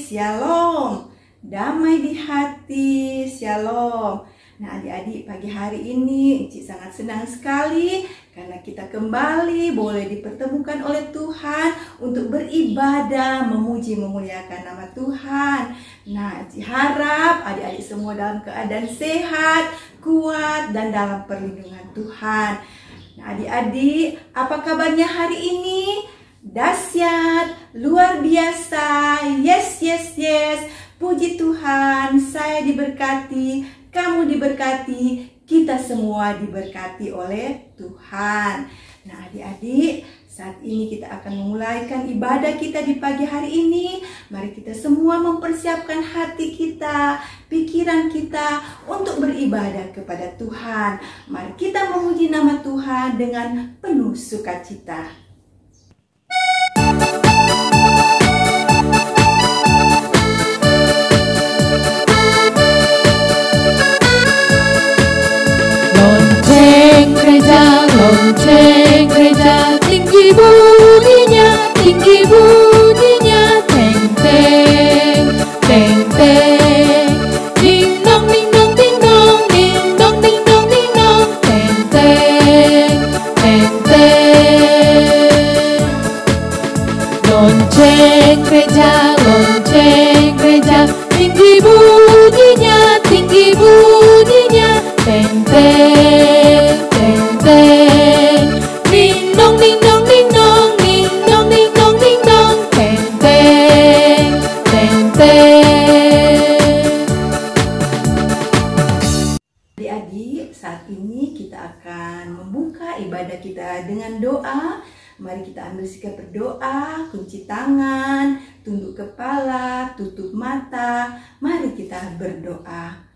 Shalom. Damai di hati, Shalom. Nah adik-adik, pagi hari ini Encik sangat senang sekali karena kita kembali boleh dipertemukan oleh Tuhan untuk beribadah, memuji, memuliakan nama Tuhan. Nah Encik harap adik-adik semua dalam keadaan sehat, kuat, dan dalam perlindungan Tuhan. Nah adik-adik, apa kabarnya hari ini? Dahsyat, luar biasa, yes, yes, yes. Puji Tuhan, saya diberkati, kamu diberkati, kita semua diberkati oleh Tuhan. Nah adik-adik, saat ini kita akan memulaikan ibadah kita di pagi hari ini. Mari kita semua mempersiapkan hati kita, pikiran kita untuk beribadah kepada Tuhan. Mari kita memuji nama Tuhan dengan penuh sukacita. Lonceng gereja, tinggi bunyinya, teng teng, teng teng, ding dong ding dong ding dong, ding dong ding dong ding dong, teng teng, teng teng. Lonceng gereja, tinggi bunyinya, teng teng. Ding dong ding dong ding dong, ding dong ding dong ding dong, teng teng, teng teng. Adik-adik, saat ini kita akan membuka ibadah kita dengan doa. Mari kita ambil sikap berdoa, kunci tangan, tunduk kepala, tutup mata. Mari kita berdoa.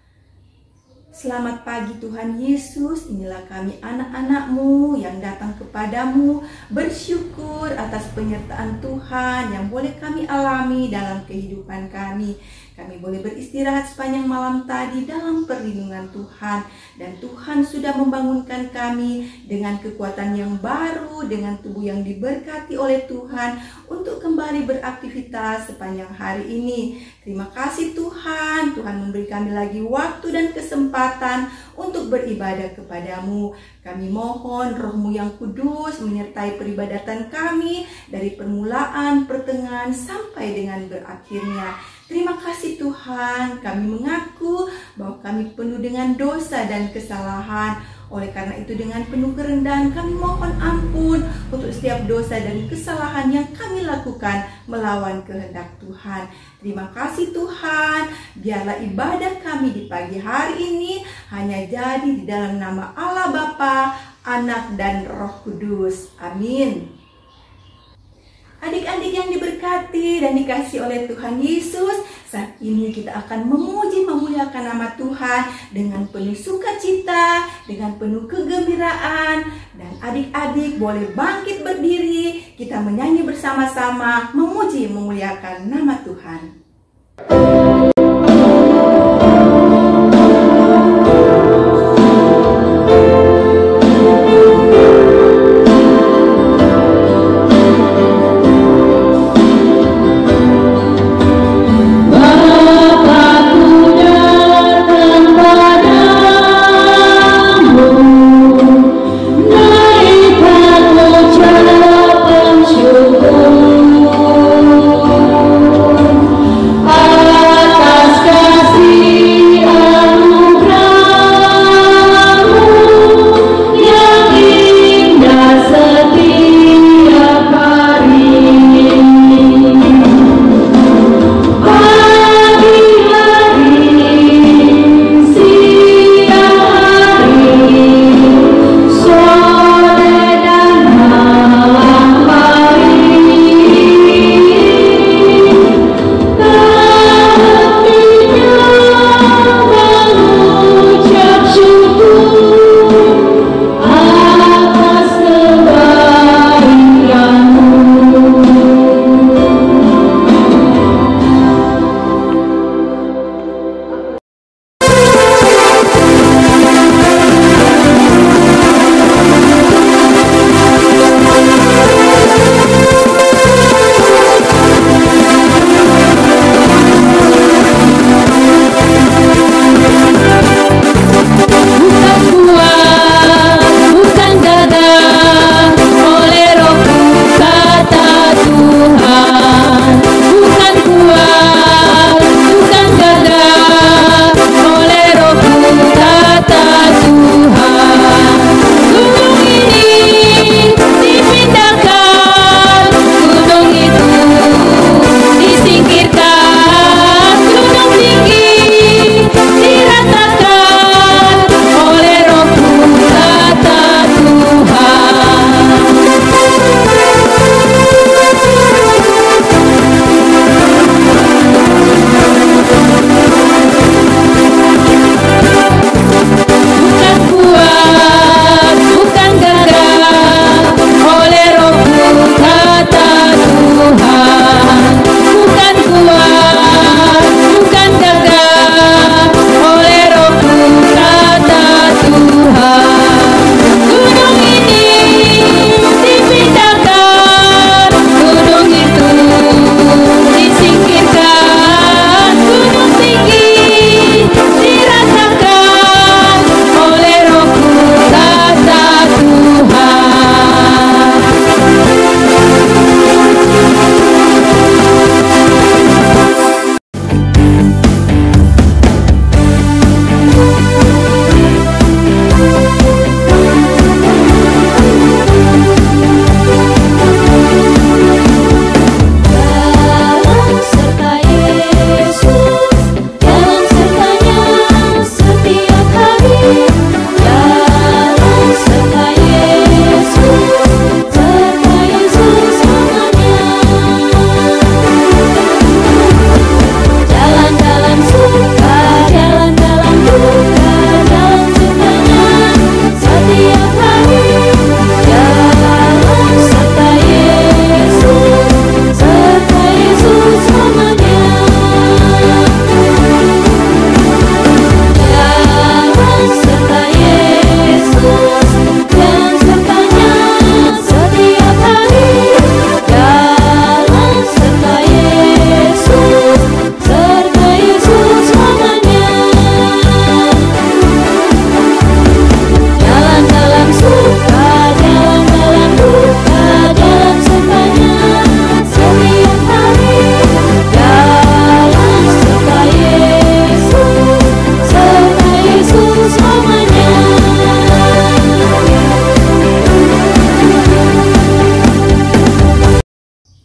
Selamat pagi Tuhan Yesus, inilah kami anak-anak-Mu yang datang kepadamu bersyukur atas penyertaan Tuhan yang boleh kami alami dalam kehidupan kami. Kami boleh beristirahat sepanjang malam tadi dalam perlindungan Tuhan. Dan Tuhan sudah membangunkan kami dengan kekuatan yang baru, dengan tubuh yang diberkati oleh Tuhan untuk kembali beraktivitas sepanjang hari ini. Terima kasih Tuhan, Tuhan memberi kami lagi waktu dan kesempatan untuk beribadah kepadamu. Kami mohon Roh-Mu yang kudus menyertai peribadatan kami dari permulaan, pertengahan, sampai dengan berakhirnya. Terima kasih Tuhan, kami mengaku bahwa kami penuh dengan dosa dan kesalahan. Oleh karena itu dengan penuh kerendahan kami mohon ampun untuk setiap dosa dan kesalahan yang kami lakukan melawan kehendak Tuhan. Terima kasih Tuhan, biarlah ibadah kami di pagi hari ini hanya jadi di dalam nama Allah Bapa, Anak, dan Roh Kudus. Amin. Adik-adik yang diberkati dan dikasihi oleh Tuhan Yesus, saat ini kita akan memuji memuliakan nama Tuhan dengan penuh sukacita, dengan penuh kegembiraan. Dan adik-adik boleh bangkit berdiri, kita menyanyi bersama-sama memuji memuliakan nama Tuhan. Syukur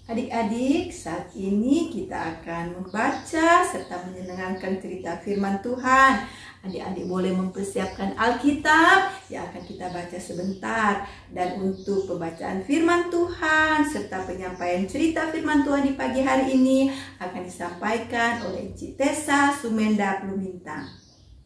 Adik-adik, saat ini kita akan membaca serta mendengarkan cerita firman Tuhan. Adik-adik boleh mempersiapkan Alkitab yang akan kita baca sebentar. Dan untuk pembacaan firman Tuhan serta penyampaian cerita firman Tuhan di pagi hari ini akan disampaikan oleh Encik Tessa Sumenda Plumintang.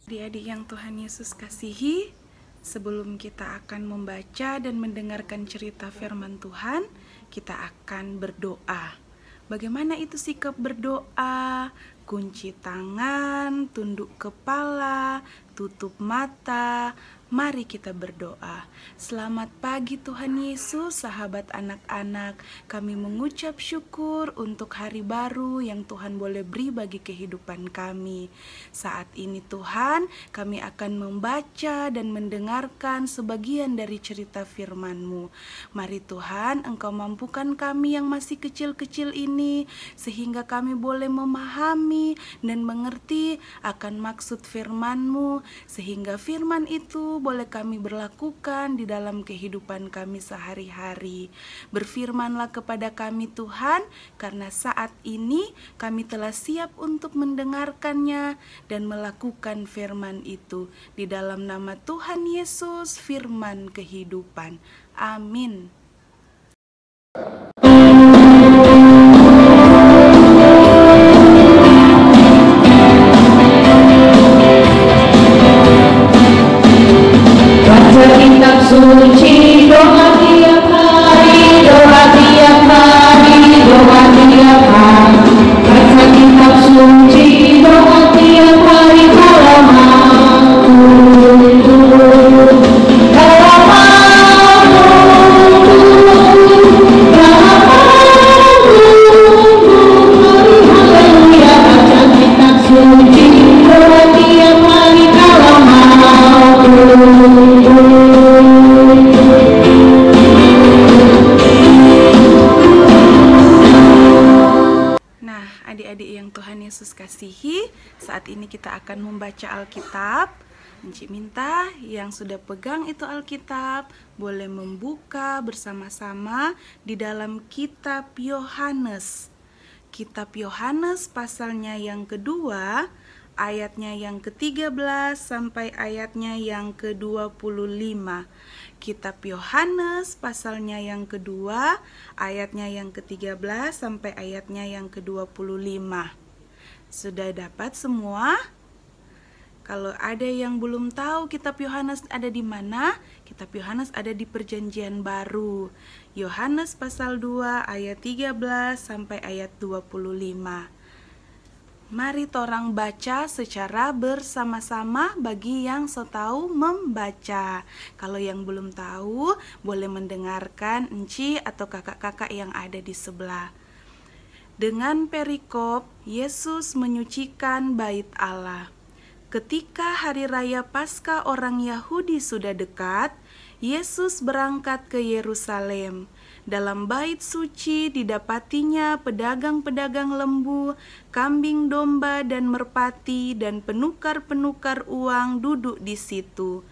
Adik-adik yang Tuhan Yesus kasihi, sebelum kita akan membaca dan mendengarkan cerita firman Tuhan, kita akan berdoa. Bagaimana itu sikap berdoa? Kunci tangan, tunduk kepala, tutup mata. Mari kita berdoa. Selamat pagi Tuhan Yesus, sahabat anak-anak. Kami mengucap syukur untuk hari baru yang Tuhan boleh beri bagi kehidupan kami. Saat ini Tuhan, kami akan membaca dan mendengarkan sebagian dari cerita firman-Mu. Mari Tuhan, Engkau mampukan kami yang masih kecil-kecil ini, sehingga kami boleh memahami dan mengerti akan maksud firman-Mu, sehingga firman itu boleh kami berlakukan di dalam kehidupan kami sehari-hari. Berfirmanlah kepada kami Tuhan, karena saat ini kami telah siap untuk mendengarkannya dan melakukan firman itu. Di dalam nama Tuhan Yesus, firman kehidupan. Amin. Kitab suci, doa tiap hari, doa tiap hari, doa tiap hari. Baca kitab suci, doa tiap hari, kalau mampu, kalau mampu, haleluya. Baca kitab suci, doa tiap hari, kalau mampu. Adik-adik yang Tuhan Yesus kasihi, saat ini kita akan membaca Alkitab. Encik minta yang sudah pegang itu Alkitab boleh membuka bersama-sama di dalam kitab Yohanes. Kitab Yohanes pasalnya yang kedua, ayatnya yang ke-13 sampai ayatnya yang ke-25. Kitab Yohanes pasalnya yang kedua, ayatnya yang ke-13 sampai ayatnya yang ke-25. Sudah dapat semua? Kalau ada yang belum tahu kitab Yohanes ada di mana, kitab Yohanes ada di Perjanjian Baru. Yohanes pasal 2 ayat 13 sampai ayat 25. Mari torang baca secara bersama-sama bagi yang tahu membaca. Kalau yang belum tahu, boleh mendengarkan Enci atau kakak-kakak yang ada di sebelah. Dengan perikop, Yesus menyucikan bait Allah. Ketika hari raya Paskah orang Yahudi sudah dekat, Yesus berangkat ke Yerusalem. Dalam bait suci didapatinya pedagang-pedagang lembu, kambing domba dan merpati dan penukar-penukar uang duduk di situ.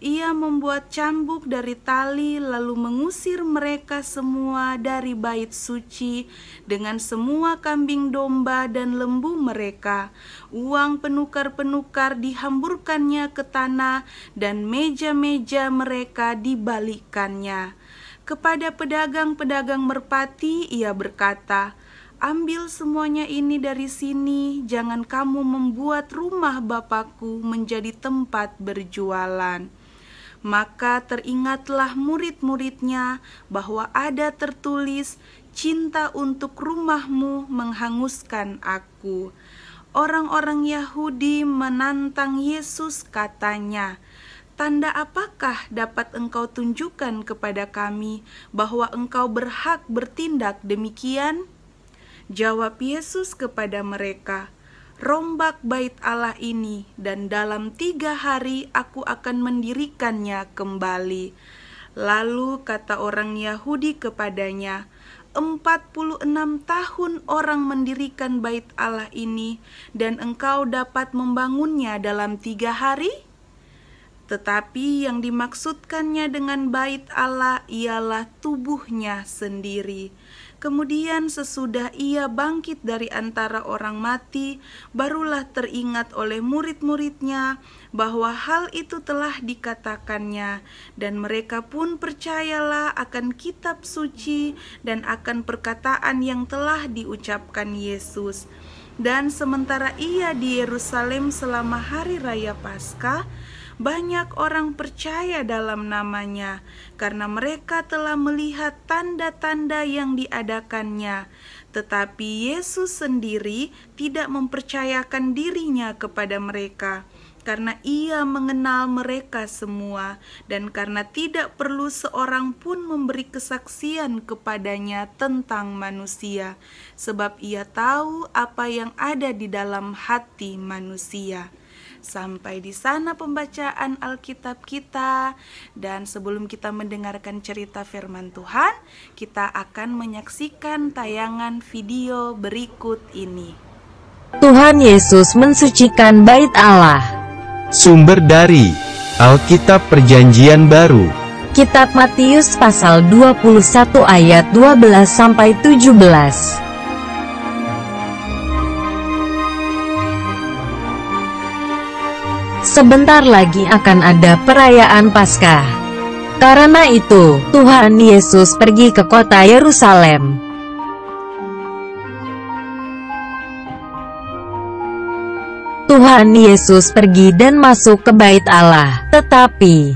Ia membuat cambuk dari tali lalu mengusir mereka semua dari bait suci dengan semua kambing domba dan lembu mereka. Uang penukar-penukar dihamburkannya ke tanah dan meja-meja mereka dibalikkannya. Kepada pedagang-pedagang merpati ia berkata, "Ambil semuanya ini dari sini, jangan kamu membuat rumah Bapakku menjadi tempat berjualan." Maka teringatlah murid-muridnya bahwa ada tertulis, "Cinta untuk rumahmu menghanguskan aku." Orang-orang Yahudi menantang Yesus, katanya, "Tanda apakah dapat engkau tunjukkan kepada kami bahwa engkau berhak bertindak demikian?" Jawab Yesus kepada mereka, "Rombak bait Allah ini, dan dalam 3 hari aku akan mendirikannya kembali." Lalu kata orang Yahudi kepadanya, 46 tahun orang mendirikan bait Allah ini, dan engkau dapat membangunnya dalam 3 hari? Tetapi yang dimaksudkannya dengan bait Allah ialah tubuhnya sendiri. Kemudian sesudah ia bangkit dari antara orang mati, barulah teringat oleh murid-muridnya bahwa hal itu telah dikatakannya, dan mereka pun percayalah akan kitab suci dan akan perkataan yang telah diucapkan Yesus. Dan sementara ia di Yerusalem selama hari raya Paskah, banyak orang percaya dalam namanya, karena mereka telah melihat tanda-tanda yang diadakannya. Tetapi Yesus sendiri tidak mempercayakan dirinya kepada mereka, karena ia mengenal mereka semua, dan karena tidak perlu seorang pun memberi kesaksian kepadanya tentang manusia, sebab ia tahu apa yang ada di dalam hati manusia. Sampai di sana pembacaan Alkitab kita, dan sebelum kita mendengarkan cerita firman Tuhan, kita akan menyaksikan tayangan video berikut ini. Tuhan Yesus mensucikan bait Allah. Sumber dari Alkitab Perjanjian Baru, Kitab Matius pasal 21 ayat 12-17. Sebentar lagi akan ada perayaan Paskah. Karena itu, Tuhan Yesus pergi ke kota Yerusalem. Tuhan Yesus pergi dan masuk ke bait Allah, tetapi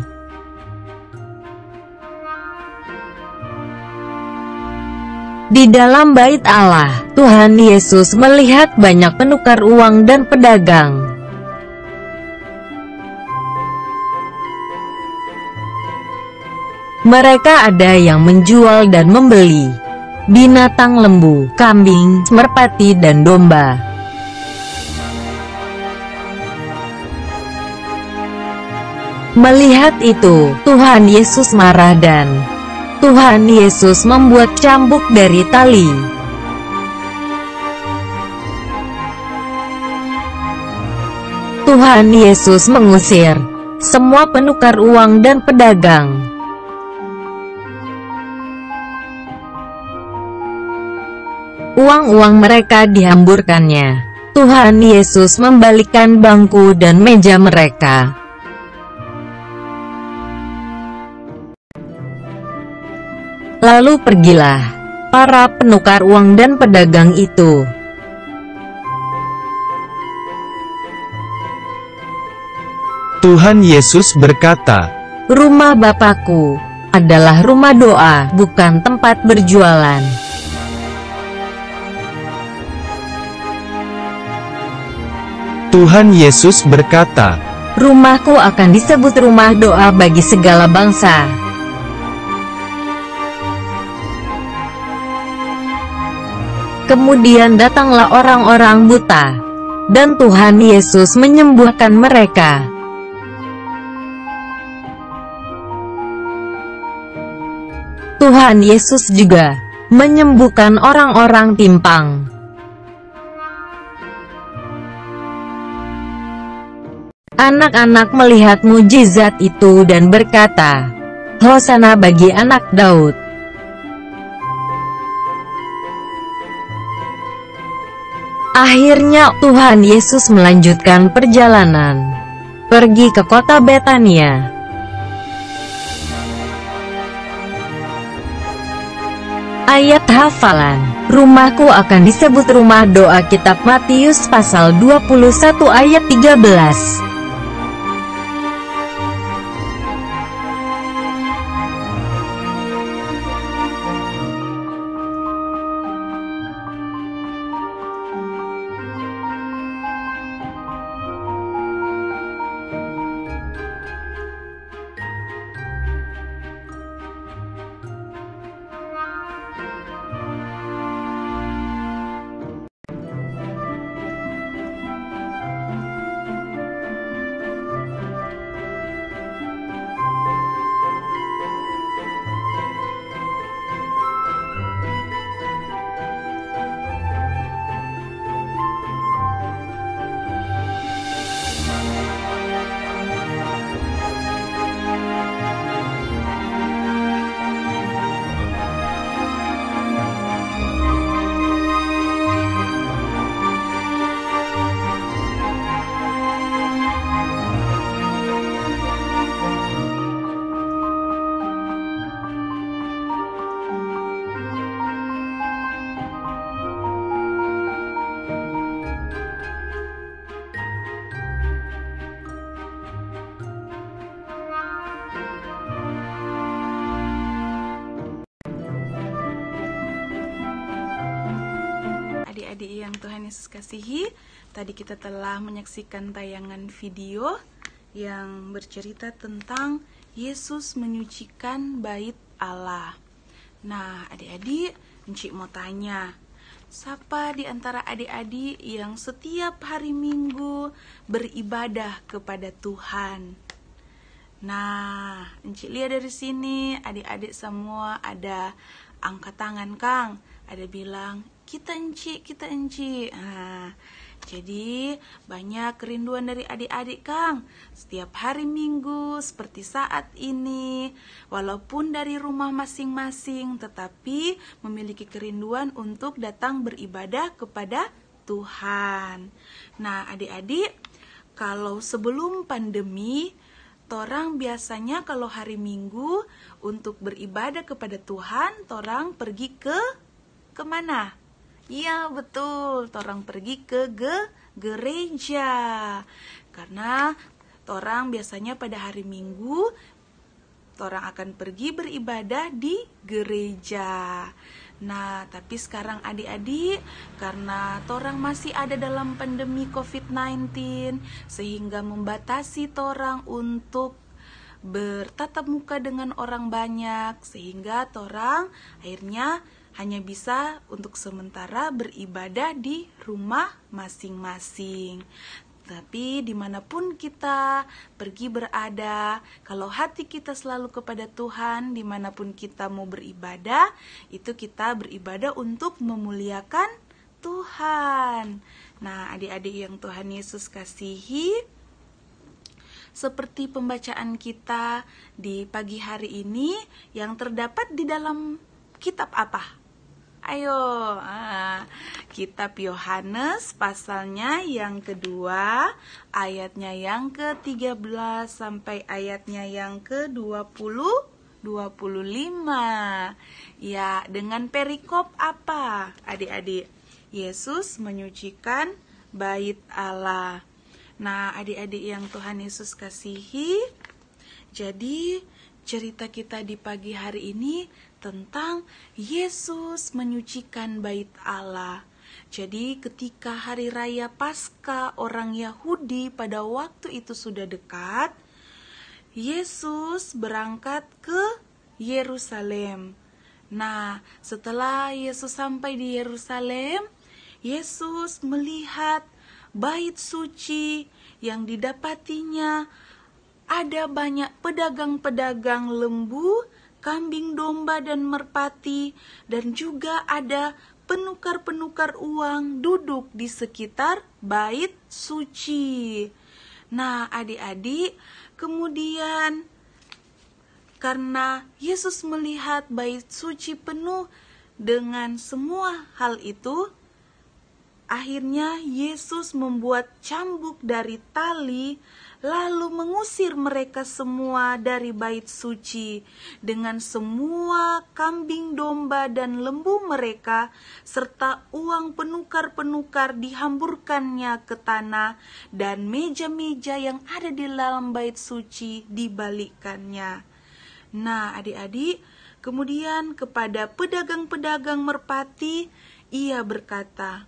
di dalam bait Allah, Tuhan Yesus melihat banyak penukar uang dan pedagang. Mereka ada yang menjual dan membeli binatang lembu, kambing, merpati dan domba. Melihat itu, Tuhan Yesus marah dan Tuhan Yesus membuat cambuk dari tali. Tuhan Yesus mengusir semua penukar uang dan pedagang. Uang-uang mereka dihamburkannya. Tuhan Yesus membalikkan bangku dan meja mereka. Lalu pergilah para penukar uang dan pedagang itu. Tuhan Yesus berkata, "Rumah Bapakku adalah rumah doa, bukan tempat berjualan." Tuhan Yesus berkata, "Rumahku akan disebut rumah doa bagi segala bangsa." Kemudian datanglah orang-orang buta, dan Tuhan Yesus menyembuhkan mereka. Tuhan Yesus juga menyembuhkan orang-orang timpang. Anak-anak melihat mujizat itu dan berkata, "Hosana bagi anak Daud." Akhirnya Tuhan Yesus melanjutkan perjalanan pergi ke kota Betania. Ayat hafalan, "Rumahku akan disebut rumah doa." Kitab Matius pasal 21 ayat 13. adik-adik yang Tuhan Yesus kasihi, tadi kita telah menyaksikan tayangan video yang bercerita tentang Yesus menyucikan bait Allah. Nah, adik-adik, Encik mau tanya, siapa di antara adik-adik yang setiap hari Minggu beribadah kepada Tuhan? Nah, Encik lihat dari sini, adik-adik semua ada angkat tangan, Kang. Ada bilang, kita Encik. Nah, jadi banyak kerinduan dari adik-adik, Kang. Setiap hari Minggu seperti saat ini, walaupun dari rumah masing-masing, tetapi memiliki kerinduan untuk datang beribadah kepada Tuhan. Nah, adik-adik, kalau sebelum pandemi, torang biasanya kalau hari Minggu untuk beribadah kepada Tuhan, torang pergi kemana? Iya betul, torang pergi ke gereja. Karena torang biasanya pada hari Minggu, torang akan pergi beribadah di gereja. Nah, tapi sekarang adik-adik, karena torang masih ada dalam pandemi COVID-19, sehingga membatasi torang untuk bertatap muka dengan orang banyak, sehingga torang akhirnya hanya bisa untuk sementara beribadah di rumah masing-masing. Tapi dimanapun kita pergi berada, kalau hati kita selalu kepada Tuhan, dimanapun kita mau beribadah, itu kita beribadah untuk memuliakan Tuhan. Nah, adik-adik yang Tuhan Yesus kasihi, seperti pembacaan kita di pagi hari ini yang terdapat di dalam kitab apa? Ayo, kitab Yohanes pasalnya yang kedua, ayatnya yang ke-13 sampai ayatnya yang ke-25. Ya, dengan perikop apa, adik-adik? Yesus menyucikan bait Allah. Nah, adik-adik yang Tuhan Yesus kasihi, jadi cerita kita di pagi hari ini tentang Yesus menyucikan bait Allah. Jadi ketika hari raya Paskah orang Yahudi pada waktu itu sudah dekat, Yesus berangkat ke Yerusalem. Nah, setelah Yesus sampai di Yerusalem, Yesus melihat bait suci yang didapatinya ada banyak pedagang-pedagang lembu, kambing domba dan merpati, dan juga ada penukar-penukar uang duduk di sekitar bait suci. Nah, adik-adik, kemudian karena Yesus melihat bait suci penuh dengan semua hal itu, akhirnya Yesus membuat cambuk dari tali, lalu mengusir mereka semua dari bait suci dengan semua kambing domba dan lembu mereka, serta uang penukar-penukar dihamburkannya ke tanah, dan meja-meja yang ada di dalam bait suci dibalikkannya. Nah, adik-adik, kemudian kepada pedagang-pedagang merpati, ia berkata,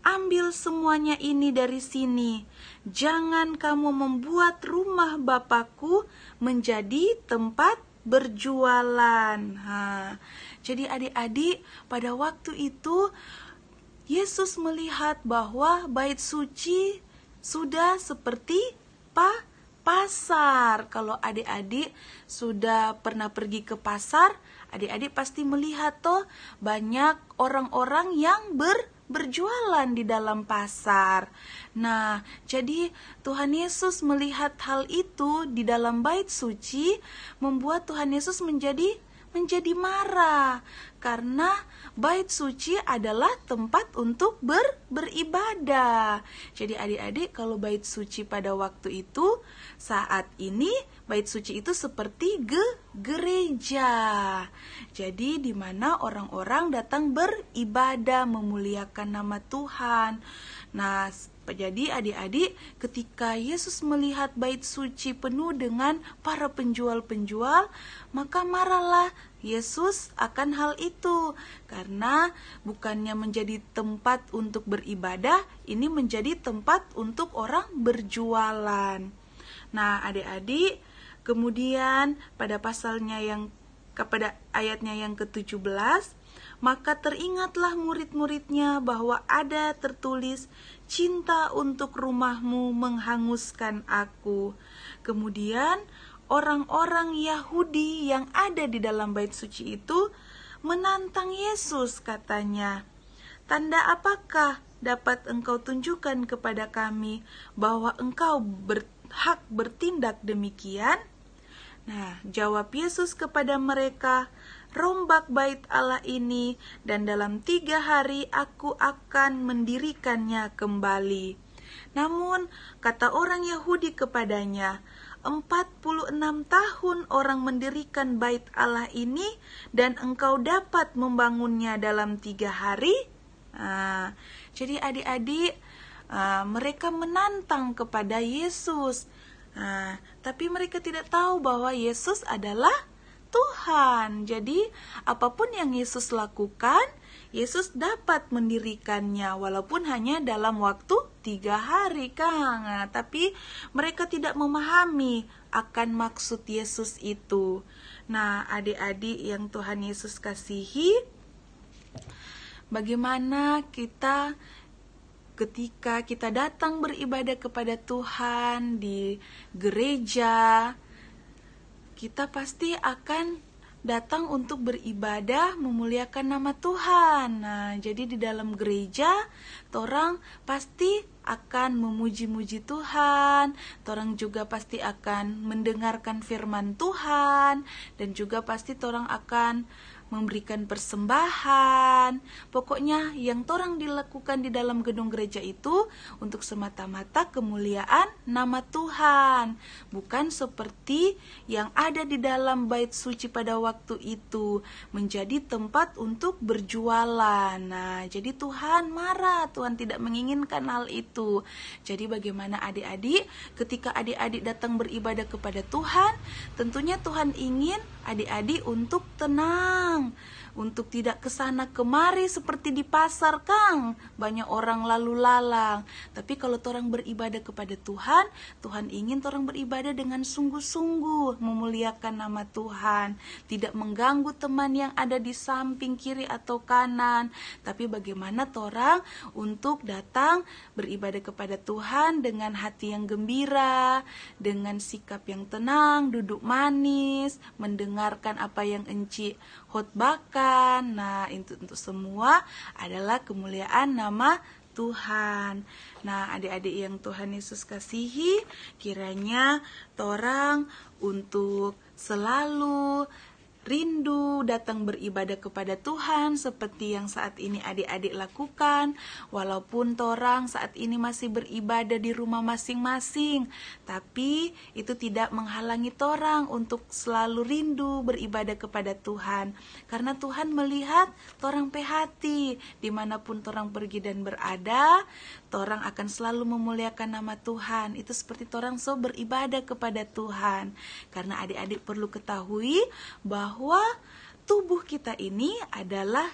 ambil semuanya ini dari sini. Jangan kamu membuat rumah Bapakku menjadi tempat berjualan. Jadi adik-adik, pada waktu itu Yesus melihat bahwa bait suci sudah seperti pasar. Kalau adik-adik sudah pernah pergi ke pasar, adik-adik pasti melihat toh banyak orang-orang yang berjualan di dalam pasar. Nah, jadi Tuhan Yesus melihat hal itu di dalam bait suci, membuat Tuhan Yesus menjadi marah, karena bait suci adalah tempat untuk beribadah. Jadi adik-adik, kalau bait suci pada waktu itu, saat ini bait suci itu seperti gereja. Jadi di mana orang-orang datang beribadah, memuliakan nama Tuhan. Nah, jadi adik-adik, ketika Yesus melihat bait suci penuh dengan para penjual-penjual, maka marahlah Yesus akan hal itu. Karena bukannya menjadi tempat untuk beribadah, ini menjadi tempat untuk orang berjualan. Nah, adik-adik, kemudian pada ayatnya yang ke-17, maka teringatlah murid-muridnya bahwa ada tertulis, cinta untuk rumahmu menghanguskan aku. Kemudian orang-orang Yahudi yang ada di dalam bait suci itu menantang Yesus, katanya, tanda apakah dapat engkau tunjukkan kepada kami bahwa engkau berhak bertindak demikian? Nah, jawab Yesus kepada mereka, rombak bait Allah ini, dan dalam 3 hari aku akan mendirikannya kembali. Namun, kata orang Yahudi kepadanya, 46 tahun orang mendirikan bait Allah ini, dan engkau dapat membangunnya dalam 3 hari? Jadi adik-adik, mereka menantang kepada Yesus. Tapi mereka tidak tahu bahwa Yesus adalah Tuhan. Jadi apapun yang Yesus lakukan, Yesus dapat mendirikannya walaupun hanya dalam waktu 3 hari, Kang. Tapi mereka tidak memahami akan maksud Yesus itu. Nah, adik-adik yang Tuhan Yesus kasihi, bagaimana kita ketika kita datang beribadah kepada Tuhan di gereja, kita pasti akan datang untuk beribadah memuliakan nama Tuhan. Nah, jadi di dalam gereja, torang pasti akan memuji-muji Tuhan, torang juga pasti akan mendengarkan firman Tuhan, dan juga pasti torang akan memberikan persembahan. Pokoknya yang torang dilakukan di dalam gedung gereja itu untuk semata-mata kemuliaan nama Tuhan, bukan seperti yang ada di dalam bait suci pada waktu itu, menjadi tempat untuk berjualan. Nah, jadi Tuhan marah, Tuhan tidak menginginkan hal itu. Jadi bagaimana adik-adik ketika adik-adik datang beribadah kepada Tuhan, tentunya Tuhan ingin adik-adik untuk tenang, untuk tidak kesana kemari seperti di pasar, Kang. Banyak orang lalu lalang. Tapi kalau torang beribadah kepada Tuhan, Tuhan ingin torang beribadah dengan sungguh-sungguh, memuliakan nama Tuhan, tidak mengganggu teman yang ada di samping kiri atau kanan. Tapi bagaimana torang untuk datang beribadah kepada Tuhan dengan hati yang gembira, dengan sikap yang tenang, duduk manis, mendengarkan apa yang Enci khotbahkan. Nah, itu untuk semua adalah kemuliaan nama Tuhan. Nah, adik-adik yang Tuhan Yesus kasihi, kiranya torang untuk selalu rindu datang beribadah kepada Tuhan seperti yang saat ini adik-adik lakukan. Walaupun torang saat ini masih beribadah di rumah masing-masing, tapi itu tidak menghalangi torang untuk selalu rindu beribadah kepada Tuhan. Karena Tuhan melihat torang hati, dimanapun torang pergi dan berada, torang akan selalu memuliakan nama Tuhan. Itu seperti torang beribadah kepada Tuhan. Karena adik-adik perlu ketahui bahwa tubuh kita ini adalah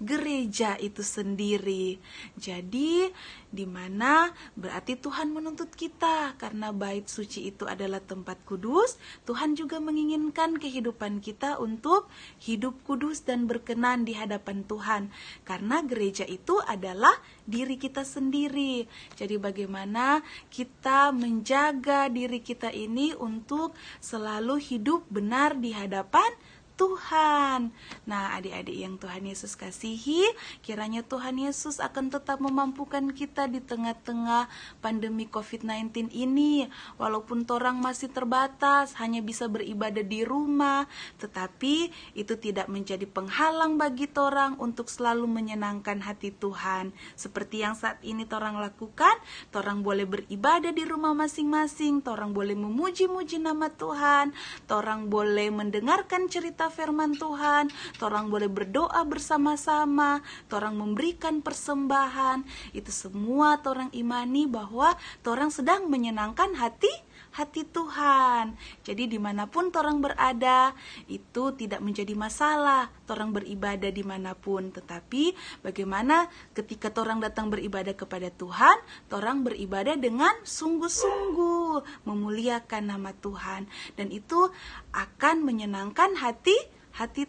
gereja itu sendiri. Jadi di mana berarti Tuhan menuntut kita, karena bait suci itu adalah tempat kudus. Tuhan juga menginginkan kehidupan kita untuk hidup kudus dan berkenan di hadapan Tuhan, karena gereja itu adalah diri kita sendiri. Jadi bagaimana kita menjaga diri kita ini untuk selalu hidup benar di hadapan Tuhan. Nah, adik-adik yang Tuhan Yesus kasihi, kiranya Tuhan Yesus akan tetap memampukan kita di tengah-tengah pandemi COVID-19 ini. Walaupun torang masih terbatas, hanya bisa beribadah di rumah, tetapi itu tidak menjadi penghalang bagi torang untuk selalu menyenangkan hati Tuhan. Seperti yang saat ini torang lakukan, torang boleh beribadah di rumah masing-masing, torang boleh memuji-muji nama Tuhan, torang boleh mendengarkan cerita firman Tuhan, torang boleh berdoa bersama-sama, torang memberikan persembahan. Itu semua torang imani bahwa torang sedang menyenangkan hati hati Tuhan. Jadi dimanapun torang berada, itu tidak menjadi masalah torang beribadah dimanapun. Tetapi bagaimana ketika torang datang beribadah kepada Tuhan, torang beribadah dengan sungguh-sungguh, memuliakan nama Tuhan. Dan itu akan menyenangkan hati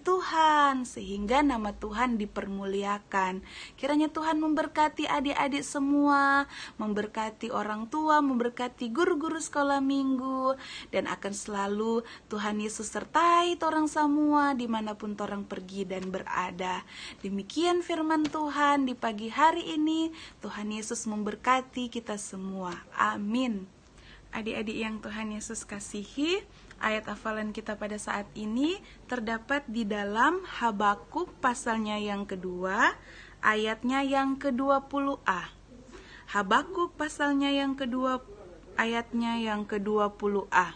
Tuhan, sehingga nama Tuhan dipermuliakan. Kiranya Tuhan memberkati adik-adik semua, memberkati orang tua, memberkati guru-guru sekolah minggu, dan akan selalu Tuhan Yesus sertai torang semua dimanapun torang pergi dan berada. Demikian firman Tuhan di pagi hari ini. Tuhan Yesus memberkati kita semua. Amin. Adik-adik yang Tuhan Yesus kasihi, ayat hafalan kita pada saat ini terdapat di dalam Habakuk pasalnya yang kedua, ayatnya yang ke-20a. Habakuk pasalnya yang kedua, ayatnya yang ke-20a.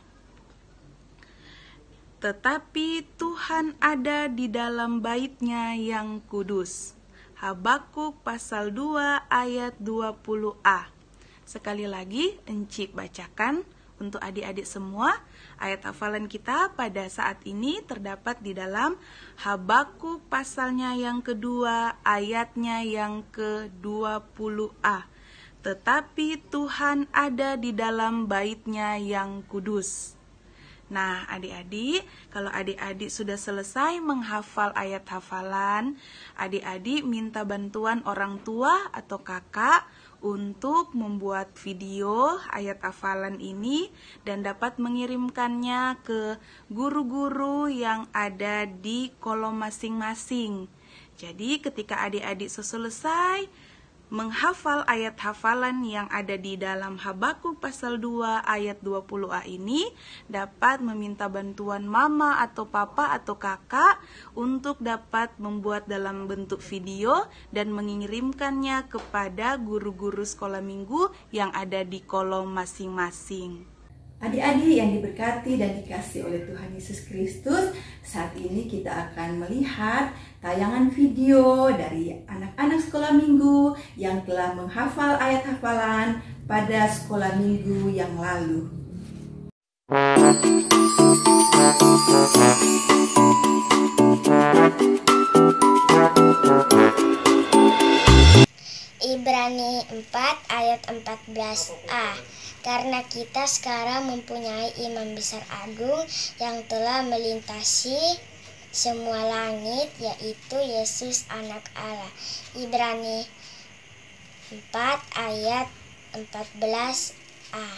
Tetapi Tuhan ada di dalam bait-Nya yang kudus. Habakuk pasal 2 ayat 20a. Sekali lagi, Encik bacakan untuk adik-adik semua. Ayat hafalan kita pada saat ini terdapat di dalam Habakuk pasalnya yang kedua, ayatnya yang ke-20a. Tetapi Tuhan ada di dalam bait-Nya yang kudus. Nah, adik-adik, kalau adik-adik sudah selesai menghafal ayat hafalan, adik-adik minta bantuan orang tua atau kakak untuk membuat video ayat hafalan ini dan dapat mengirimkannya ke guru-guru yang ada di kolom masing-masing. Jadi ketika adik-adik selesai menghafal ayat hafalan yang ada di dalam Habakuk pasal 2 ayat 20a ini, dapat meminta bantuan mama atau papa atau kakak untuk dapat membuat dalam bentuk video dan mengirimkannya kepada guru-guru sekolah minggu yang ada di kolom masing-masing. Adik-adik yang diberkati dan dikasihi oleh Tuhan Yesus Kristus, saat ini kita akan melihat tayangan video dari anak-anak sekolah minggu yang telah menghafal ayat hafalan pada sekolah minggu yang lalu. Ibrani 4 ayat 14a. Karena kita sekarang mempunyai imam besar agung yang telah melintasi semua langit, yaitu Yesus anak Allah. Ibrani 4 ayat 14a.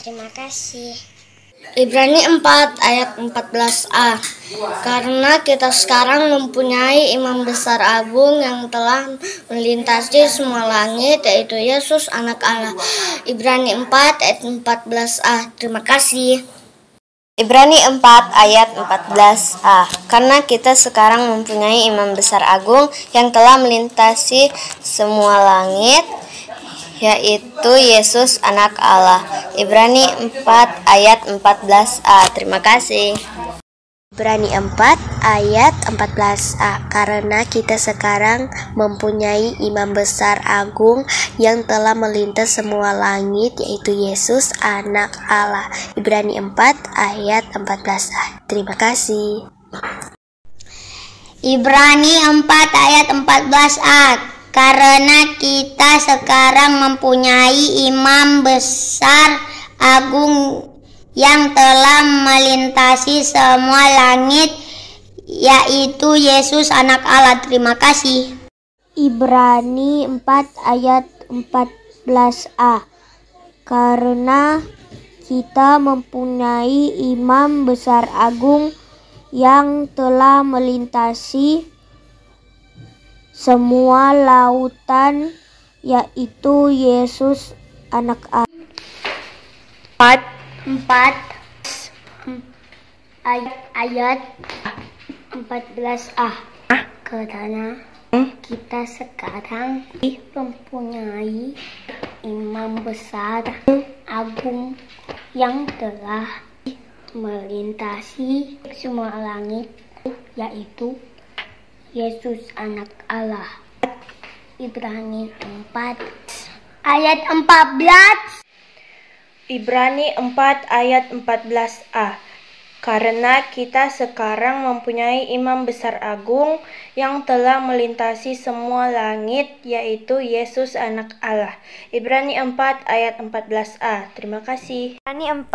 Terima kasih. Ibrani 4 ayat 14a. Karena kita sekarang mempunyai imam besar agung yang telah melintasi semua langit, yaitu Yesus anak Allah. Ibrani 4 ayat 14a. Terima kasih. Ibrani 4 ayat 14a. Karena kita sekarang mempunyai imam besar agung yang telah melintasi semua langit, yaitu Yesus anak Allah. Ibrani 4 ayat 14a. Terima kasih. Ibrani 4 ayat 14a. Karena kita sekarang mempunyai imam besar agung yang telah melintas semua langit, yaitu Yesus anak Allah. Ibrani 4 ayat 14a. Terima kasih. Ibrani 4 ayat 14a. Karena kita sekarang mempunyai imam besar agung yang telah melintasi semua langit, yaitu Yesus anak Allah. Terima kasih. Ibrani 4 ayat 14a. Karena kita mempunyai imam besar agung yang telah melintasi semua lautan, yaitu Yesus anak Allah. 4 ayat 14a. Karena kita sekarang mempunyai imam besar agung yang telah melintasi semua langit, yaitu Yesus anak Allah. Ibrani 4 ayat 14. Ibrani 4 ayat 14a. Karena kita sekarang mempunyai imam besar agung yang telah melintasi semua langit, yaitu Yesus anak Allah. Ibrani 4 ayat 14a. Terima kasih. Ibrani 4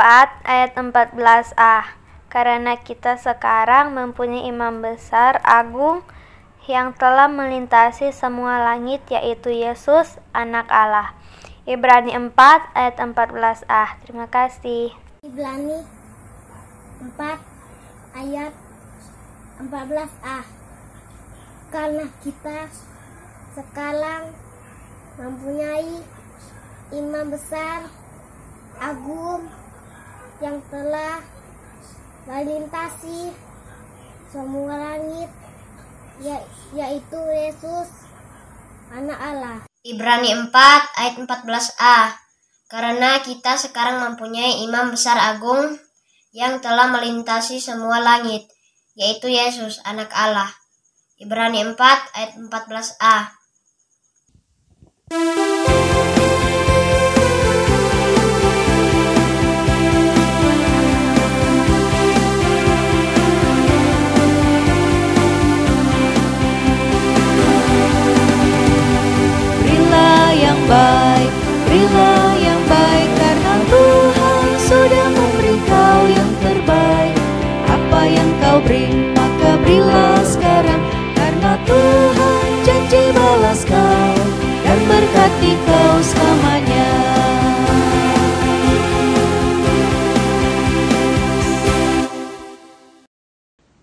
ayat 14a. Karena kita sekarang mempunyai imam besar agung yang telah melintasi semua langit, yaitu Yesus anak Allah. Ibrani 4 ayat 14a. Terima kasih. Ibrani 4 ayat 14a. Karena kita sekarang mempunyai imam besar agung yang telah melintasi semua langit, yaitu Yesus anak Allah. Ibrani 4 ayat 14a. Karena kita sekarang mempunyai imam besar agung yang telah melintasi semua langit, yaitu Yesus anak Allah. Ibrani 4 ayat 14a. Berilah yang baik, karena Tuhan sudah memberi kau yang terbaik. Apa yang kau beri, maka berilah sekarang, karena Tuhan janji balas kau dan berkati kau selamanya.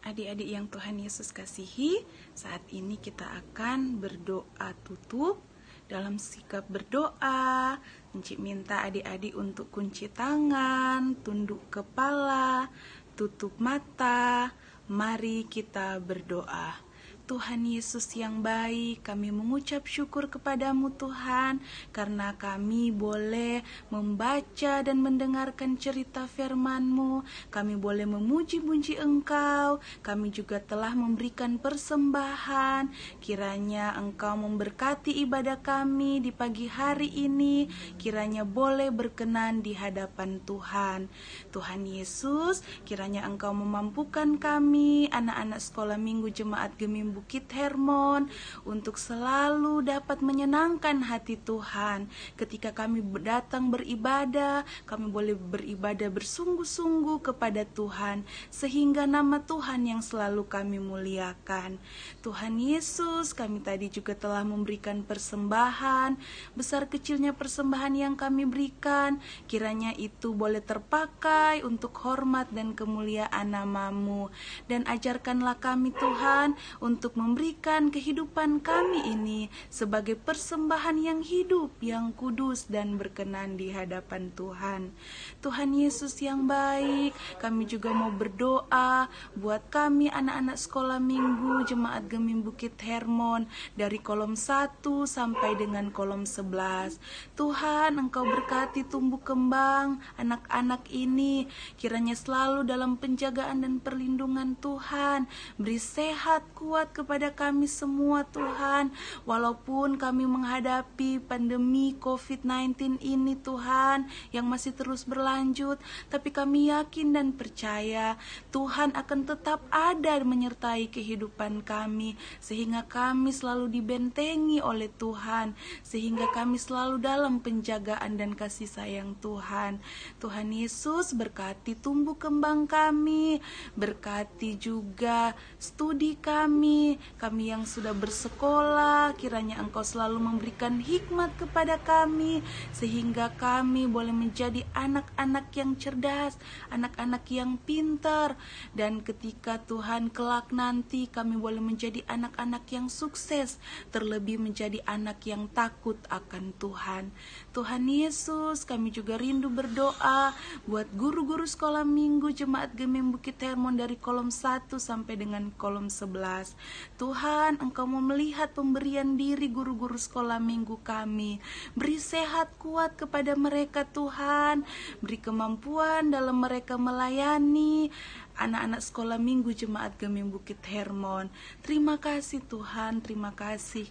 Adik-adik yang Tuhan Yesus kasihi, saat ini kita akan berdoa tutup. Dalam sikap berdoa, Encik minta adik-adik untuk kunci tangan, tunduk kepala, tutup mata. Mari kita berdoa. Tuhan Yesus yang baik, kami mengucap syukur kepadamu Tuhan, karena kami boleh membaca dan mendengarkan cerita firman-Mu, kami boleh memuji-puji Engkau, kami juga telah memberikan persembahan. Kiranya Engkau memberkati ibadah kami di pagi hari ini, kiranya boleh berkenan di hadapan Tuhan. Tuhan Yesus, kiranya Engkau memampukan kami, anak-anak sekolah minggu Jemaat Gemim Bukit Hermon, untuk selalu dapat menyenangkan hati Tuhan. Ketika kami datang beribadah, kami boleh beribadah bersungguh-sungguh kepada Tuhan, sehingga nama Tuhan yang selalu kami muliakan. Tuhan Yesus, kami tadi juga telah memberikan persembahan, besar kecilnya persembahan yang kami berikan, kiranya itu boleh terpakai untuk hormat dan kemuliaan nama-Mu. Dan ajarkanlah kami Tuhan untuk memberikan kehidupan kami ini sebagai persembahan yang hidup, yang kudus dan berkenan di hadapan Tuhan. Tuhan Yesus yang baik, kami juga mau berdoa buat kami anak-anak sekolah minggu Jemaat Gemim Bukit Hermon dari kolom 1 sampai dengan kolom 11. Tuhan, Engkau berkati tumbuh kembang anak-anak ini, kiranya selalu dalam penjagaan dan perlindungan Tuhan. Beri sehat, kuat kepada kami semua Tuhan, walaupun kami menghadapi pandemi COVID-19 ini Tuhan, yang masih terus berlanjut, tapi kami yakin dan percaya Tuhan akan tetap ada menyertai kehidupan kami, sehingga kami selalu dibentengi oleh Tuhan, sehingga kami selalu dalam penjagaan dan kasih sayang Tuhan. Tuhan Yesus, berkati tumbuh kembang kami, berkati juga studi kami yang sudah bersekolah, kiranya Engkau selalu memberikan hikmat kepada kami, sehingga kami boleh menjadi anak-anak yang cerdas, anak-anak yang pintar, dan ketika Tuhan kelak nanti kami boleh menjadi anak-anak yang sukses, terlebih menjadi anak yang takut akan Tuhan. Tuhan Yesus, kami juga rindu berdoa buat guru-guru sekolah minggu Jemaat Gemim Bukit Hermon dari kolom 1 sampai dengan kolom 11. Tuhan, Engkau mau melihat pemberian diri guru-guru sekolah minggu kami. Beri sehat kuat kepada mereka Tuhan, beri kemampuan dalam mereka melayani anak-anak sekolah minggu Jemaat Gemim Bukit Hermon. Terima kasih Tuhan, terima kasih.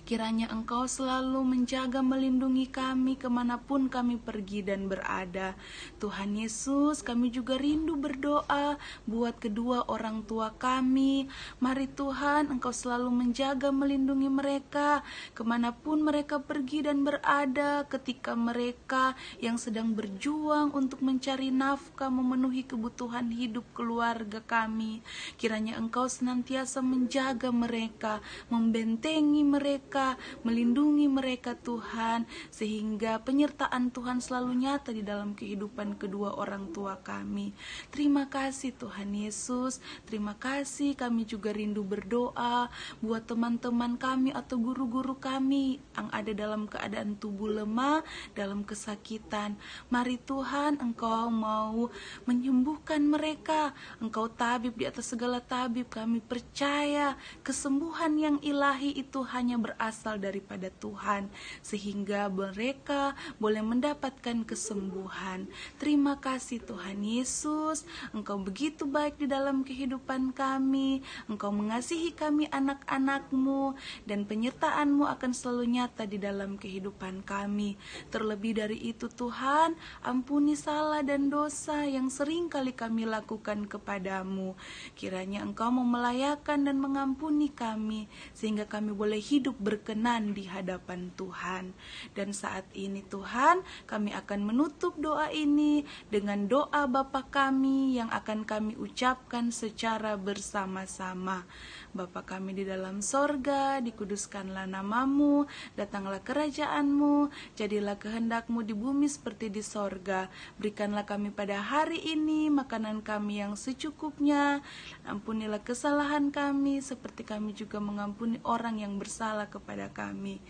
Kiranya Engkau selalu menjaga melindungi kami kemanapun kami pergi dan berada. Tuhan Yesus, kami juga rindu berdoa buat kedua orang tua kami. Mari Tuhan, Engkau selalu menjaga melindungi mereka kemanapun mereka pergi dan berada, ketika mereka yang sedang berjuang untuk mencari nafkah, memenuhi kebutuhan hidup keluarga kami. Kiranya Engkau senantiasa menjaga mereka, membentengi mereka, melindungi mereka Tuhan, sehingga penyertaan Tuhan selalu nyata di dalam kehidupan kedua orang tua kami. Terima kasih Tuhan Yesus, terima kasih. Kami juga rindu berdoa buat teman-teman kami atau guru-guru kami yang ada dalam keadaan tubuh lemah, dalam kesakitan. Mari Tuhan, Engkau mau menyembuhkan mereka. Engkau tabib di atas segala tabib. Kami percaya kesembuhan yang ilahi itu hanya berasal daripada Tuhan, sehingga mereka boleh mendapatkan kesembuhan. Terima kasih Tuhan Yesus, Engkau begitu baik di dalam kehidupan kami. Engkau mengasihi kami anak-anak-Mu, dan penyertaan-Mu akan selalu nyata di dalam kehidupan kami. Terlebih dari itu Tuhan, ampuni salah dan dosa yang sering kali kami lakukan kepadamu. Kiranya Engkau mau melayakan dan mengampuni kami, sehingga kami boleh hidup berkenan di hadapan Tuhan. Dan saat ini Tuhan, kami akan menutup doa ini dengan doa Bapa kami yang akan kami ucapkan secara bersama-sama. Bapa kami di dalam sorga, dikuduskanlah namamu, datanglah kerajaan-Mu, jadilah kehendak-Mu di bumi seperti di sorga. Berikanlah kami pada hari ini makanan kami yang secukupnya. Ampunilah kesalahan kami seperti kami juga mengampuni orang yang bersalah kepada kami.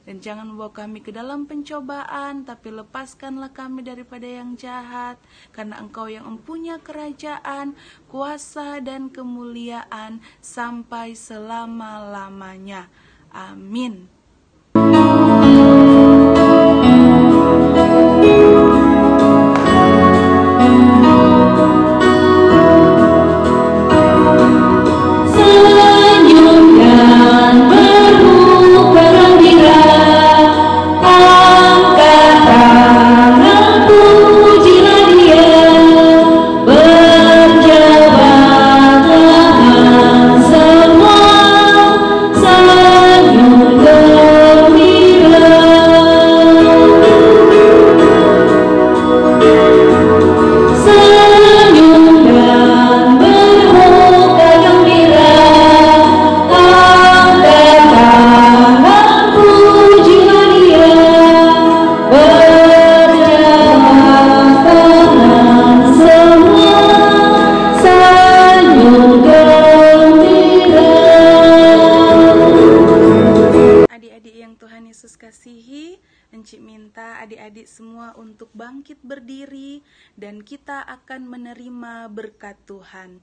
Dan jangan membawa kami ke dalam pencobaan, tapi lepaskanlah kami daripada yang jahat. Karena Engkau yang mempunyai kerajaan, kuasa, dan kemuliaan sampai selama-lamanya. Amin. Encik minta adik-adik semua untuk bangkit berdiri dan kita akan menerima berkat Tuhan.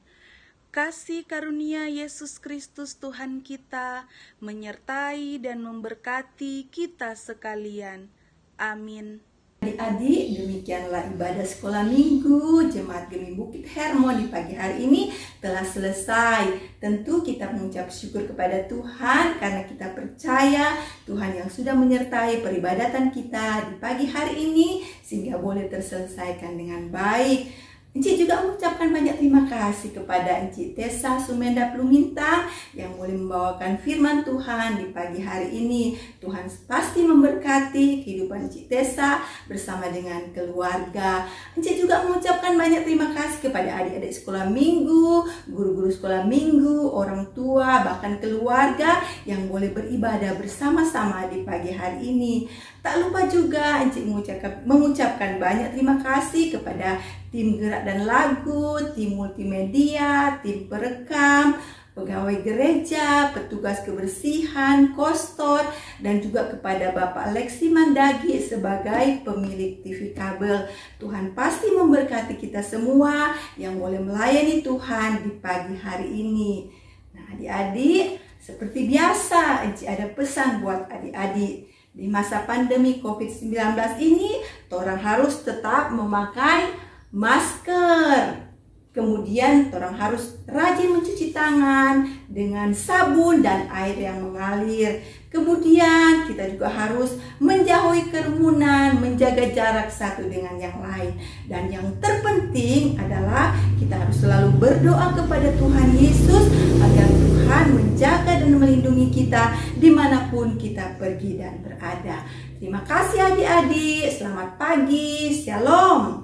Kasih karunia Yesus Kristus Tuhan kita menyertai dan memberkati kita sekalian. Amin. Adik-adik, demikianlah ibadah sekolah minggu Jemaat Gemi Bukit Hermon di pagi hari ini telah selesai. Tentu kita mengucap syukur kepada Tuhan karena kita percaya Tuhan yang sudah menyertai peribadatan kita di pagi hari ini sehingga boleh terselesaikan dengan baik. Encik juga mengucapkan banyak terima kasih kepada Encik Tessa Sumenda Plumintang yang boleh membawakan firman Tuhan di pagi hari ini. Tuhan pasti memberkati kehidupan Encik Tessa bersama dengan keluarga. Encik juga mengucapkan banyak terima kasih kepada adik-adik sekolah minggu, guru-guru sekolah minggu, orang tua, bahkan keluarga yang boleh beribadah bersama-sama di pagi hari ini. Tak lupa juga Encik mengucapkan banyak terima kasih kepada tim gerak dan lagu, tim multimedia, tim perekam, pegawai gereja, petugas kebersihan, kostor, dan juga kepada Bapak Lexi Mandagi sebagai pemilik TV kabel. Tuhan pasti memberkati kita semua yang boleh melayani Tuhan di pagi hari ini. Nah adik-adik, seperti biasa Encik ada pesan buat adik-adik. Di masa pandemi COVID-19 ini, orang harus tetap memakai masker. Kemudian orang harus rajin mencuci tangan dengan sabun dan air yang mengalir. Kemudian kita juga harus menjauhi kerumunan, menjaga jarak satu dengan yang lain. Dan yang terpenting adalah kita harus selalu berdoa kepada Tuhan Yesus agar Tuhan menjaga dan melindungi kita dimanapun kita pergi dan berada. Terima kasih adik-adik, selamat pagi, shalom.